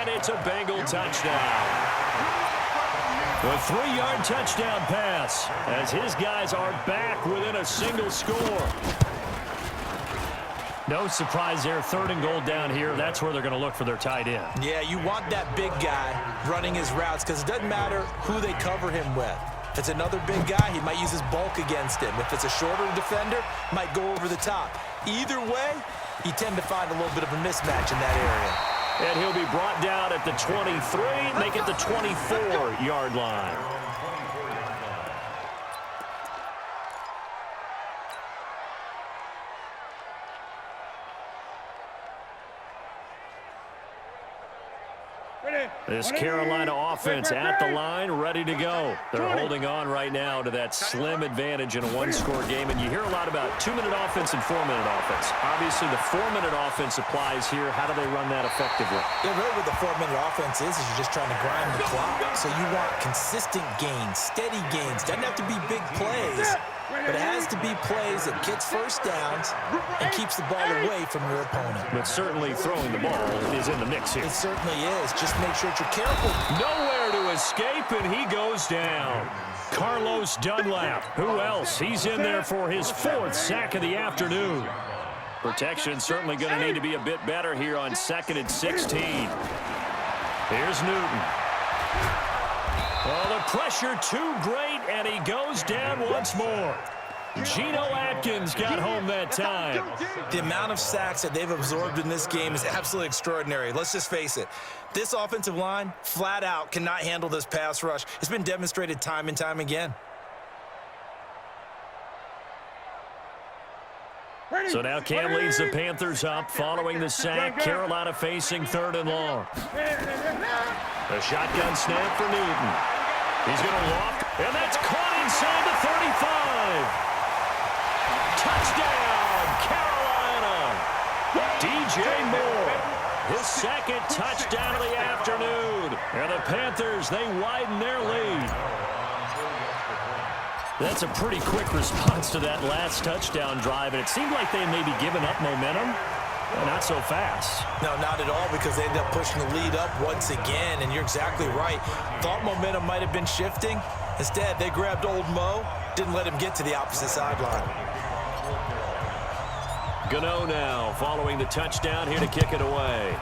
and it's a Bengal touchdown. A 3-yard touchdown pass as his guys are back within a single score. No surprise there, 3rd and goal down here. That's where they're going to look for their tight end. Yeah, you want that big guy running his routes because it doesn't matter who they cover him with. If it's another big guy, he might use his bulk against him. If it's a shorter defender, might go over the top. Either way, you tend to find a little bit of a mismatch in that area. And he'll be brought down at the 23, make it the 24-yard line. This Carolina offense at the line, ready to go. They're holding on right now to that slim advantage in a one-score game. And you hear a lot about 2-minute offense and 4-minute offense. Obviously, the 4-minute offense applies here. How do they run that effectively? Yeah, really what the 4-minute offense is you're just trying to grind the clock. So you want consistent gains, steady gains. Doesn't have to be big plays, but it has to be plays that gets first downs and keeps the ball away from your opponent. But certainly throwing the ball is in the mix here. It certainly is. Just make sure you're careful. Nowhere to escape, and he goes down. Carlos Dunlap. Who else? He's in there for his 4th sack of the afternoon. Protection certainly going to need to be a bit better here on 2nd and 16. Here's Newton. Oh, the pressure too great, and he goes down once more. Geno Atkins got home that time. The amount of sacks that they've absorbed in this game is absolutely extraordinary. Let's just face it. This offensive line, flat out, cannot handle this pass rush. It's been demonstrated time and time again. So now Cam leads the Panthers up following the sack. Carolina facing 3rd and long. A shotgun snap for Newton. He's going to loft, and that's caught inside the 35. Touchdown, Carolina. DJ Moore, his 2nd touchdown of the afternoon. And the Panthers, they widen their lead. That's a pretty quick response to that last touchdown drive, and it seemed like they may be giving up momentum. Well, not so fast. No, not at all, because they ended up pushing the lead up once again, and you're exactly right. Thought momentum might have been shifting. Instead, they grabbed old Mo, didn't let him get to the opposite sideline. Gano now following the touchdown here to kick it away.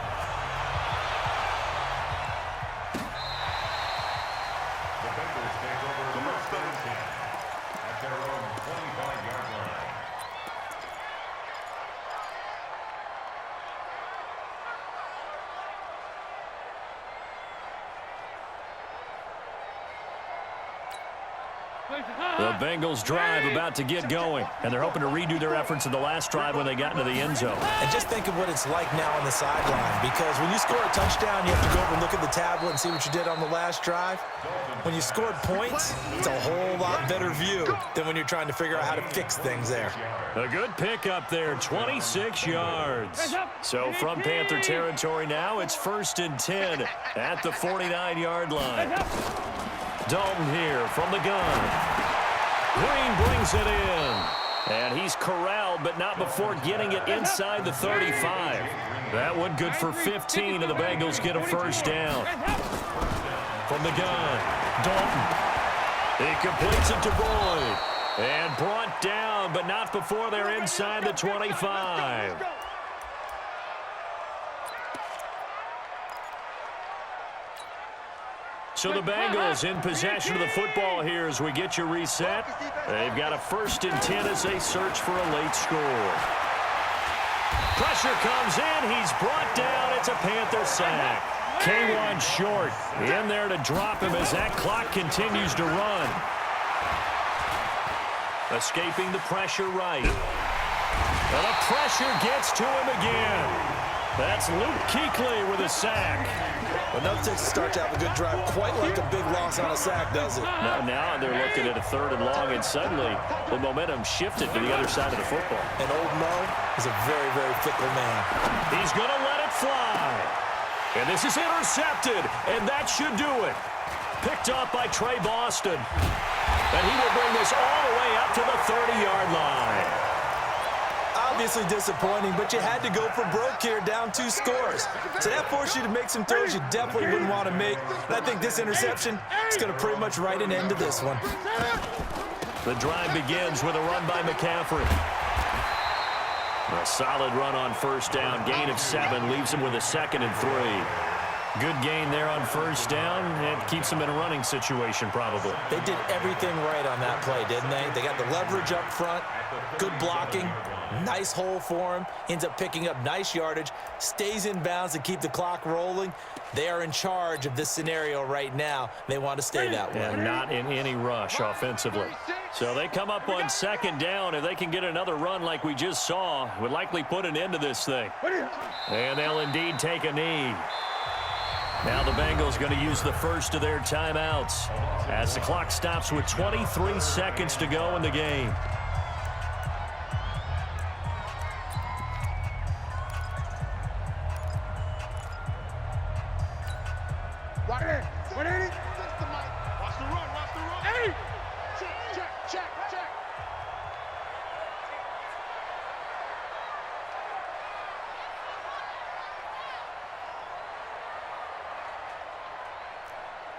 The Bengals drive about to get going, and they're hoping to redo their efforts in the last drive when they got into the end zone. And just think of what it's like now on the sideline, because when you score a touchdown, you have to go over and look at the tablet and see what you did on the last drive. When you scored points, it's a whole lot better view than when you're trying to figure out how to fix things there. A good pick up there, 26 yards. So from Panther territory now, it's 1st and 10 at the 49-yard line. Dalton here from the gun. Green brings it in. And he's corralled, but not before getting it inside the 35. That one good for 15, and the Bengals get a first down. From the gun, Dalton. He completes it to Boyd. And brought down, but not before they're inside the 25. So the Bengals in possession of the football here as we get you reset. They've got a 1st and 10 as they search for a late score. Pressure comes in. He's brought down. It's a Panther sack. K1 short in there to drop him as that clock continues to run. Escaping the pressure right. And the pressure gets to him again. That's Luke Kuechly with a sack. Enough takes to start to have a good drive, quite like a big loss on a sack, does it? Now they're looking at a 3rd and long, and suddenly the momentum shifted to the other side of the football. And old Mo is a very, very fickle man. He's going to let it fly. And this is intercepted, and that should do it. Picked up by Trey Boston. And he will bring this all the way up to the 30-yard line. I obviously disappointing, but you had to go for broke here, down 2 scores. So that forced you to make some throws you definitely wouldn't want to make. And I think this interception is going to pretty much write an end to this one. The drive begins with a run by McCaffrey. A solid run on first down. Gain of 7 leaves him with a 2nd and 3. Good gain there on first down. It keeps them in a running situation probably. They did everything right on that play, didn't they? They got the leverage up front, good blocking, nice hole for him, ends up picking up nice yardage, stays in bounds to keep the clock rolling. They are in charge of this scenario right now. They want to stay that way. And not in any rush offensively. So they come up on 2nd down. If they can get another run like we just saw, would likely put an end to this thing. And they'll indeed take a knee. Now the Bengals going to use the first of their timeouts as the clock stops with 23 seconds to go in the game. Watch the run. Hey! Check.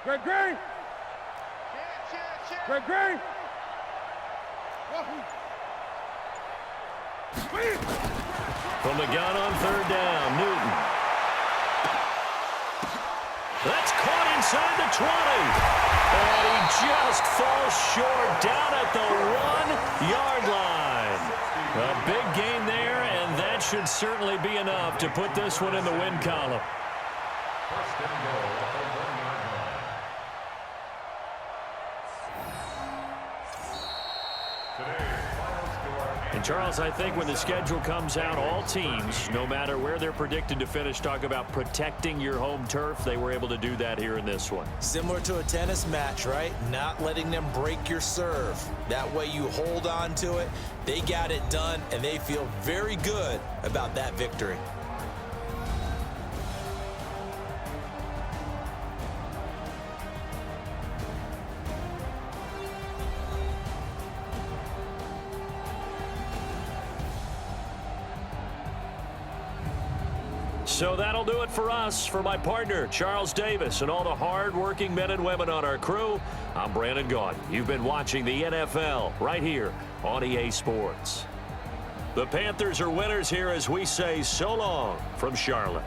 Greg! Greg! From the gun on 3rd down, Newton. That's caught inside the 20. And he just falls short down at the 1-yard line. A big gain there, and that should certainly be enough to put this one in the win column. And Charles, I think when the schedule comes out, all teams, no matter where they're predicted to finish, talk about protecting your home turf. They were able to do that here in this one. Similar to a tennis match, right? Not letting them break your serve. That way you hold on to it. They got it done, and they feel very good about that victory. So that'll do it for us. For my partner, Charles Davis, and all the hard-working men and women on our crew, I'm Brandon Gaudin. You've been watching the NFL right here on EA Sports. The Panthers are winners here as we say so long from Charlotte.